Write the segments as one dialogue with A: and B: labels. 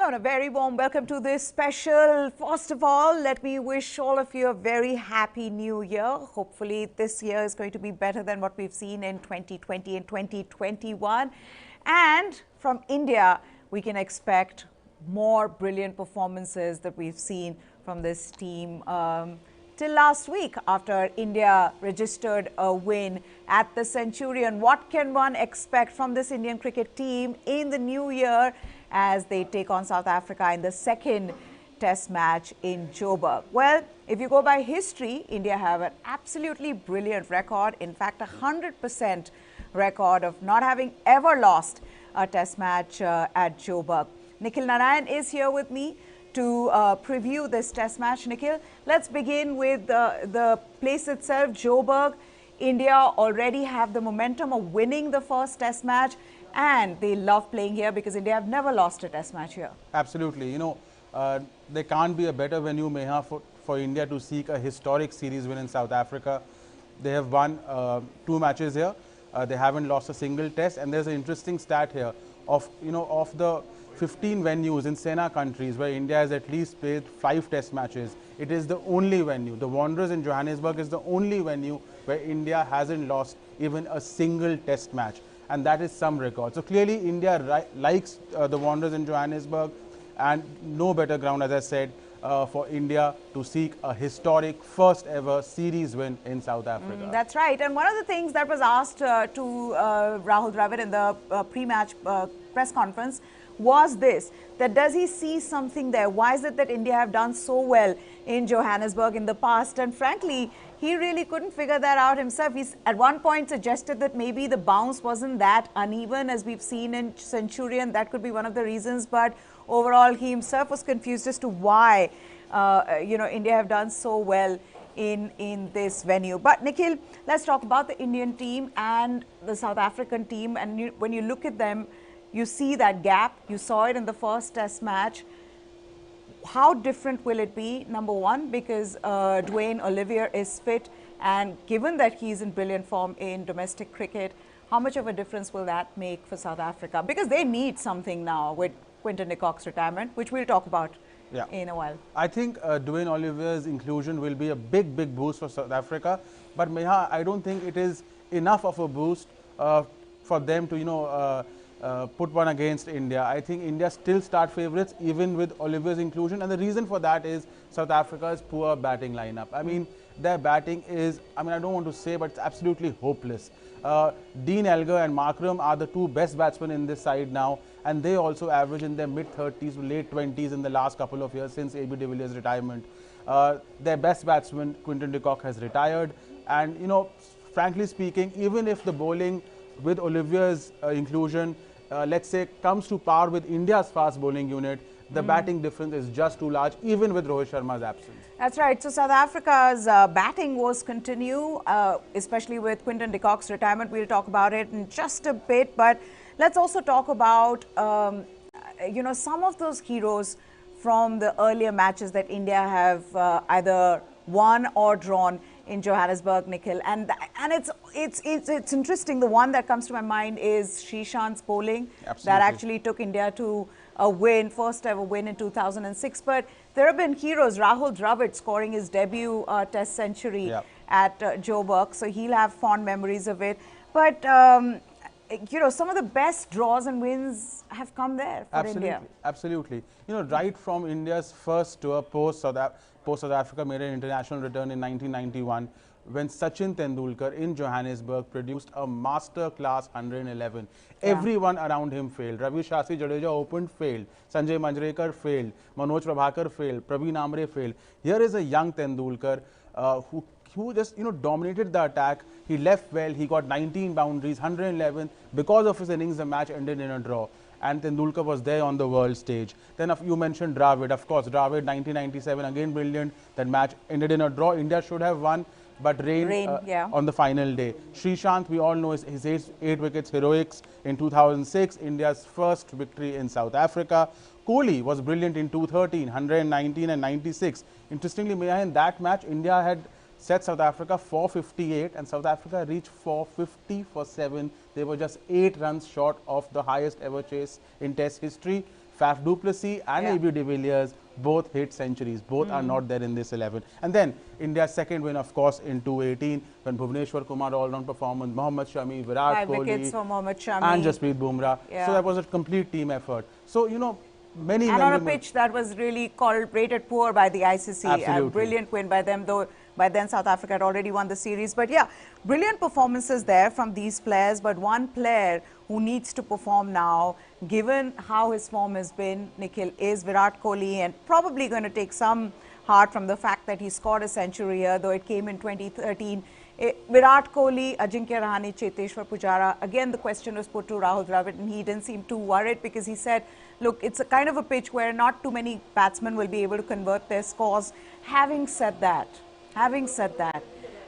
A: Hello and a very warm welcome to this special. First of all, let me wish all of you a very happy new year. Hopefully this year is going to be better than what we've seen in 2020 and 2021. And from India, we can expect more brilliant performances that we've seen from this team till last week after India registered a win at the Centurion. What can one expect from this Indian cricket team in the new year as they take on South Africa in the second test match in Joburg? Well, if you go by history, India have an absolutely brilliant record. In fact, 100% record of not having ever lost a test match at Joburg. Nikhil Narayan is here with me to preview this test match. Nikhil, let's begin with the place itself, Joburg. India already have the momentum of winning the first test match, and they love playing here because India have never lost a test match here.
B: Absolutely. You know, there can't be a better venue, Meha, for India to seek a historic series win in South Africa. They have won 2 matches here. They haven't lost a single test, and there's an interesting stat here of the 15 venues in SENA countries where India has at least played 5 test matches. It is the only venue. The Wanderers in Johannesburg is the only venue where India hasn't lost even a single test match. And that is some record. So clearly India likes the Wanderers in Johannesburg, and no better ground, as I said, for India to seek a historic first ever series win in South Africa.
A: That's right. And one of the things that was asked to Rahul Dravid in the pre-match press conference was this, that does he see something there? Why is it that India have done so well in Johannesburg in the past? And frankly, he really couldn't figure that out himself. He's at one point suggested that maybe the bounce wasn't that uneven as we've seen in Centurion. That could be one of the reasons. But overall, he himself was confused as to why, India have done so well in this venue. But Nikhil, let's talk about the Indian team and the South African team. And when you look at them, you see that gap. You saw it in the first test match. How different will it be? Number one, because Dwayne Olivier is fit, and given that he's in brilliant form in domestic cricket, how much of a difference will that make for South Africa? Because they need something now with Quinton de Kock's retirement, which we'll talk about in a while.
B: I think Dwayne Olivier's inclusion will be a big boost for South Africa. But Meha, I don't think it is enough of a boost for them to, put one against India. I think India still start favourites even with Olivier's inclusion, and the reason for that is South Africa's poor batting lineup. I mean, their batting is, I don't want to say, but it's absolutely hopeless. Dean Elgar and Markram are the 2 best batsmen in this side now, and they also average in their mid-30s to late 20s in the last couple of years since AB de Villiers' retirement. Their best batsman, Quinton de Kock, has retired, and frankly speaking, even if the bowling with Olivier's inclusion, let's say, comes to par with India's fast bowling unit, the batting difference is just too large, even with Rohit Sharma's absence.
A: That's right. So South Africa's batting woes continue, especially with Quinton de Kock's retirement. We'll talk about it in just a bit, but let's also talk about, some of those heroes from the earlier matches that India have either won or drawn in Johannesburg, Nikhil, and it's interesting. The one that comes to my mind is Srishant's bowling.
B: Absolutely.
A: That actually took India to a win, first ever win in 2006. But there have been heroes. Rahul Dravid scoring his debut Test century at Joburg, so he'll have fond memories of it. But some of the best draws and wins have come there for India.
B: Absolutely. Right from India's first tour post-South Africa made an international return in 1991, when Sachin Tendulkar in Johannesburg produced a master-class 111. Everyone around him failed. Ravi Shastri Jadeja opened, failed. Sanjay Manjrekar failed. Manoj Prabhakar failed. Praveen Amre failed. Here is a young Tendulkar who just dominated the attack. He left well. He got 19 boundaries, 111. Because of his innings, the match ended in a draw. And Tendulkar was there on the world stage. Then you mentioned Dravid. Of course, Dravid, 1997, again brilliant. That match ended in a draw. India should have won, but rain on the final day. Srishant, we all know his 8 wickets heroics in 2006, India's first victory in South Africa. Kohli was brilliant in 2013, 119 and 96. Interestingly, Meha, in that match, India had set South Africa 458 and South Africa reached 450 for 7. They were just 8 runs short of the highest ever chase in Test history. Faf du Plessis and AB de Villiers both hit centuries. Both are not there in this 11. And then India's second win, of course, in 2018 when Bhuvneshwar Kumar all-round performance, Mohammad Shami, Virat
A: 5
B: Kohli,
A: wickets for Mohammad Shami.
B: and Jasprit Bumrah.
A: Yeah.
B: So that was a complete team effort. So, you know, many
A: and on a pitch that was really rated poor by the ICC.
B: Absolutely.
A: A brilliant win by them, though by then South Africa had already won the series. But yeah, brilliant performances there from these players. But one player who needs to perform now, given how his form has been, Nikhil, is Virat Kohli, and probably going to take some heart from the fact that he scored a century here, though it came in 2013. Virat Kohli, Ajinkya Rahane, Cheteshwar Pujara. Again, the question was put to Rahul Dravid, and he didn't seem too worried because he said, look, it's a kind of a pitch where not too many batsmen will be able to convert their scores. Having said that,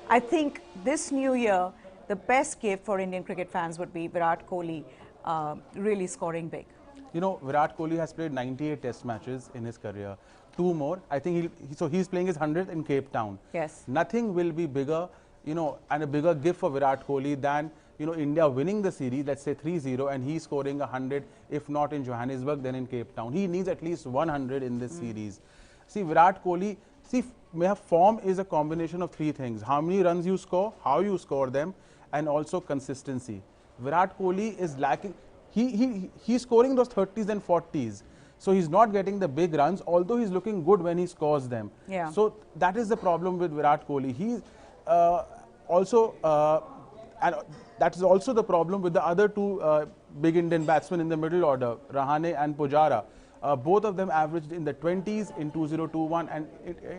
A: I think this new year, the best gift for Indian cricket fans would be Virat Kohli really scoring big.
B: You know, Virat Kohli has played 98 test matches in his career. 2 more. I think so he's playing his 100th in Cape Town.
A: Yes.
B: Nothing will be bigger, you know, and a bigger gift for Virat Kohli than, you know, India winning the series, let's say 3-0, and he's scoring 100, if not in Johannesburg, then in Cape Town. He needs at least 100 in this series. See, Virat Kohli, form is a combination of 3 things. How many runs you score, how you score them, and also consistency. Virat Kohli is lacking. He's scoring those 30s and 40s. So he's not getting the big runs, although he's looking good when he scores them.
A: Yeah.
B: So that is the problem with Virat Kohli. He's and that is also the problem with the other 2 big Indian batsmen in the middle order, Rahane and Pujara. Both of them averaged in the 20s in 2021, and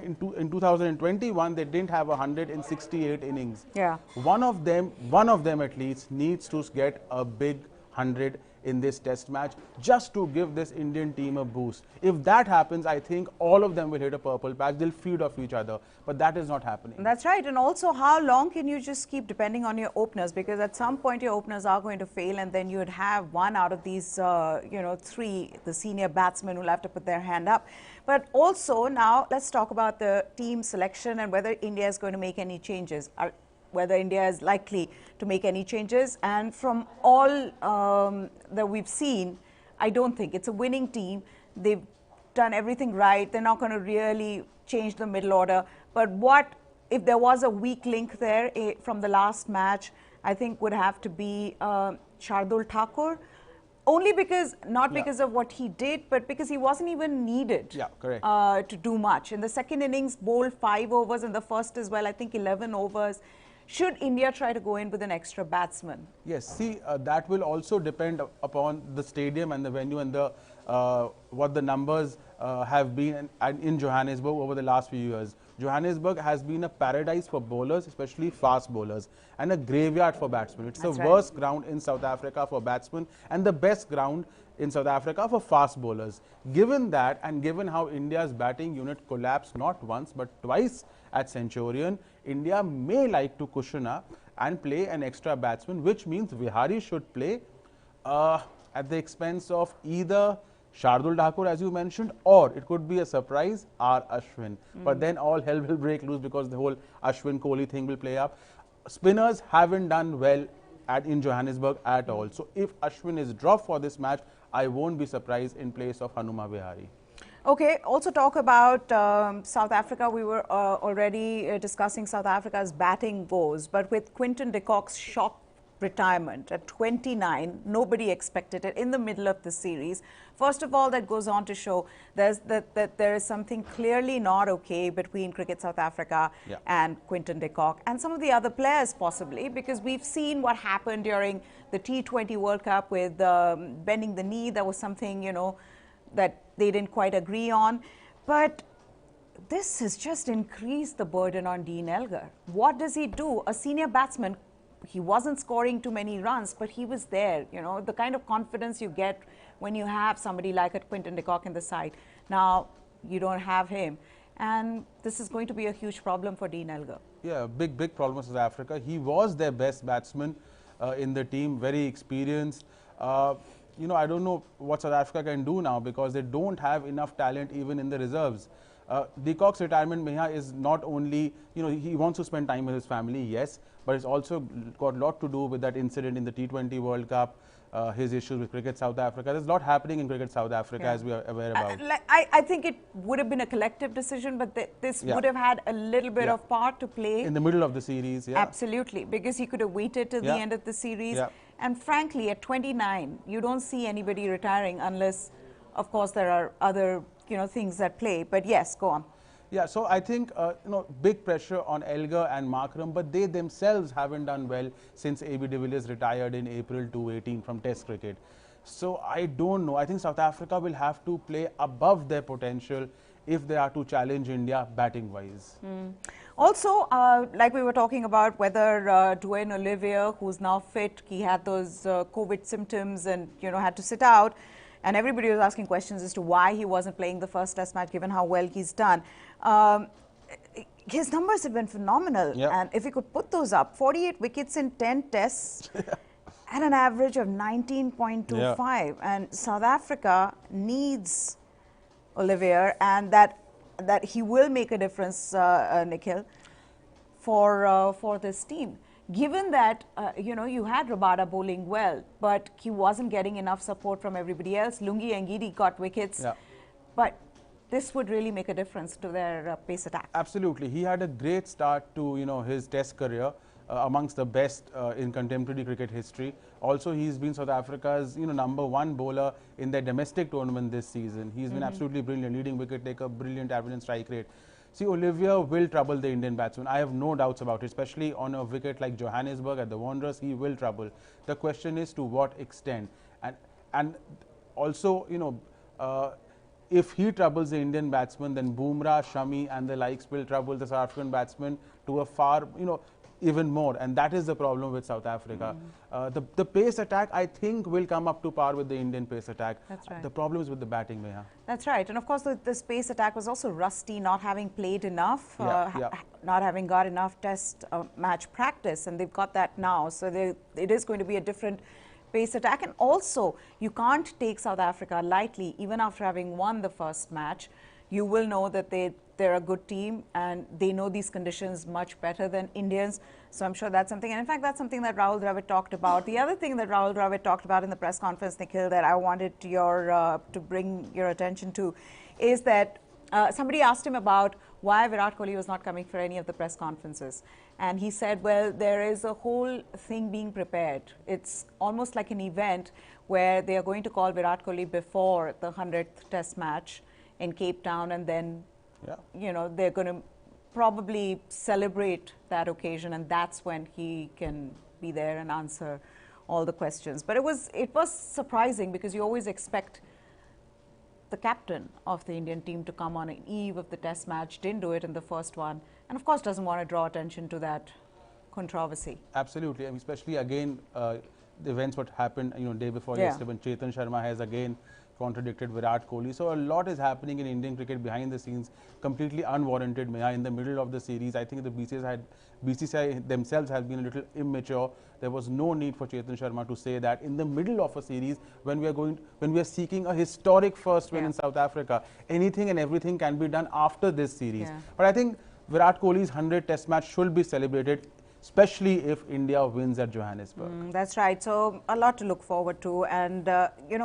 B: in 2021 they didn't have 100 in 68 innings.
A: Yeah.
B: One of them at least needs to get a big 100 in this test match just to give this Indian team a boost. If that happens, I think all of them will hit a purple patch. They'll feed off each other, but that is not happening.
A: That's right. And also, how long can you just keep depending on your openers? Because at some point your openers are going to fail, and then you would have one out of these 3, the senior batsmen, who'll have to put their hand up. But also now let's talk about the team selection and whether India is going to make any changes, whether India is likely to make any changes. And from all that we've seen, I don't think. It's a winning team. They've done everything right. They're not going to really change the middle order. But what if there was a weak link there from the last match? I think would have to be Shardul Thakur. Only because, not because of what he did, but because he wasn't even needed to do much. In the second innings, bowled 5 overs, in the first as well, I think 11 overs. Should India try to go in with an extra batsman?
B: Yes, see, that will also depend upon the stadium and the venue and the what the numbers have been in Johannesburg over the last few years. Johannesburg has been a paradise for bowlers, especially fast bowlers, and a graveyard for batsmen. It's the worst ground in South Africa for batsmen and the best ground in South Africa for fast bowlers. Given that, and given how India's batting unit collapsed not once but twice at Centurion, India may like to cushion up and play an extra batsman, which means Vihari should play at the expense of either Shardul Thakur, as you mentioned, or it could be a surprise, R. Ashwin. But then all hell will break loose because the whole Ashwin Kohli thing will play up. Spinners haven't done well in Johannesburg at all. So if Ashwin is dropped for this match, I won't be surprised in place of Hanuma Vihari.
A: Okay, also talk about South Africa. We were already discussing South Africa's batting woes, but with Quinton de Kock's shock retirement at 29, nobody expected it in the middle of the series. First of all, that goes on to show that there is something clearly not okay between Cricket South Africa and Quinton de Kock and some of the other players possibly, because we've seen what happened during the T20 World Cup with bending the knee. There was something, you know, that they didn't quite agree on. But this has just increased the burden on Dean Elgar. What does he do? A senior batsman, he wasn't scoring too many runs, but he was there. You know, the kind of confidence you get when you have somebody like a Quinton de Kock in the side. Now, you don't have him. And this is going to be a huge problem for Dean Elgar.
B: Yeah, big problem for South Africa. He was their best batsman in the team, very experienced. You know, I don't know what South Africa can do now because they don't have enough talent even in the reserves. De Kock's retirement, Meha, is not only, you know, he wants to spend time with his family, yes, but it's also got a lot to do with that incident in the T20 World Cup. his issues with Cricket South Africa. There's a lot happening in Cricket South Africa, as we are aware about.
A: I think it would have been a collective decision, but this would have had a little bit of part to play.
B: In the middle of the series,
A: Absolutely, because he could have waited till the end of the series. And frankly, at 29, you don't see anybody retiring unless, of course, there are other things at play. But yes, go on.
B: Yeah, so I think, big pressure on Elgar and Markram, but they themselves haven't done well since AB de Villiers retired in April 2018 from Test cricket. So I don't know. I think South Africa will have to play above their potential if they are to challenge India batting-wise.
A: Also, like we were talking about, whether Dwayne Olivier, who's now fit, he had those COVID symptoms and, had to sit out. And everybody was asking questions as to why he wasn't playing the first Test match, given how well he's done. His numbers have been phenomenal. And if he could put those up, 48 wickets in 10 Tests at an average of 19.25. And South Africa needs Olivier, and that he will make a difference, Nikhil, for this team. Given that, you had Rabada bowling well, but he wasn't getting enough support from everybody else. Lungi and Gidi got wickets, but this would really make a difference to their pace attack.
B: Absolutely. He had a great start to, his Test career, amongst the best in contemporary cricket history. Also, he's been South Africa's, #1 bowler in their domestic tournament this season. He's been absolutely brilliant, leading wicket taker, brilliant average and strike rate. See, Olivier will trouble the Indian batsmen. I have no doubts about it, especially on a wicket like Johannesburg at the Wanderers. He will trouble. The question is to what extent. And also, if he troubles the Indian batsmen, then Bumrah, Shami and the likes will trouble the South African batsmen to a far, even more. And that is the problem with South Africa. The pace attack, I think, will come up to par with the Indian pace attack.
A: That's right.
B: The problem is with the batting, Meha.
A: That's right. And of course, this pace attack was also rusty, not having played enough, not having got enough Test match practice. And they've got that now. So it is going to be a different pace attack. And also, you can't take South Africa lightly, even after having won the first match. You will know that they're a good team and they know these conditions much better than Indians. So I'm sure that's something. And in fact, that's something that Rahul Dravid talked about. The other thing that Rahul Dravid talked about in the press conference, Nikhil, that I wanted to bring your attention to is that somebody asked him about why Virat Kohli was not coming for any of the press conferences. And he said, well, there is a whole thing being prepared. It's almost like an event where they are going to call Virat Kohli before the 100th Test match in Cape Town, and then, they're going to probably celebrate that occasion, and that's when he can be there and answer all the questions. But it was surprising, because you always expect the captain of the Indian team to come on an eve of the Test match. Didn't do it in the first one, and of course doesn't want to draw attention to that controversy.
B: Absolutely, I mean, especially again the events what happened day before yesterday, when Chetan Sharma has again contradicted Virat Kohli. So a lot is happening in Indian cricket behind the scenes, completely unwarranted. In the middle of the series, I think the BCCI themselves has been a little immature. There was no need for Chetan Sharma to say that in the middle of a series when we are seeking a historic first win in South Africa. Anything and everything can be done after this series. But I think Virat Kohli's 100th Test match should be celebrated, especially if India wins at Johannesburg.
A: That's right. So a lot to look forward to, and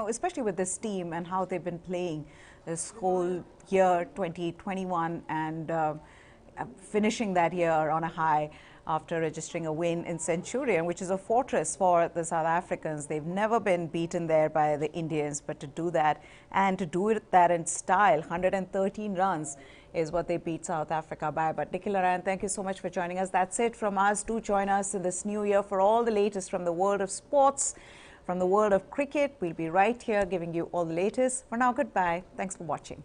A: especially with this team and how they've been playing this whole year 2021, and finishing that year on a high after registering a win in Centurion, which is a fortress for the South Africans. They've never been beaten there by the Indians, but to do that, and to do that in style, 113 runs is what they beat South Africa by. But Nikhil Narayan, thank you so much for joining us. That's it from us. Do join us in this new year for all the latest from the world of sports, from the world of cricket. We'll be right here giving you all the latest. For now, goodbye. Thanks for watching.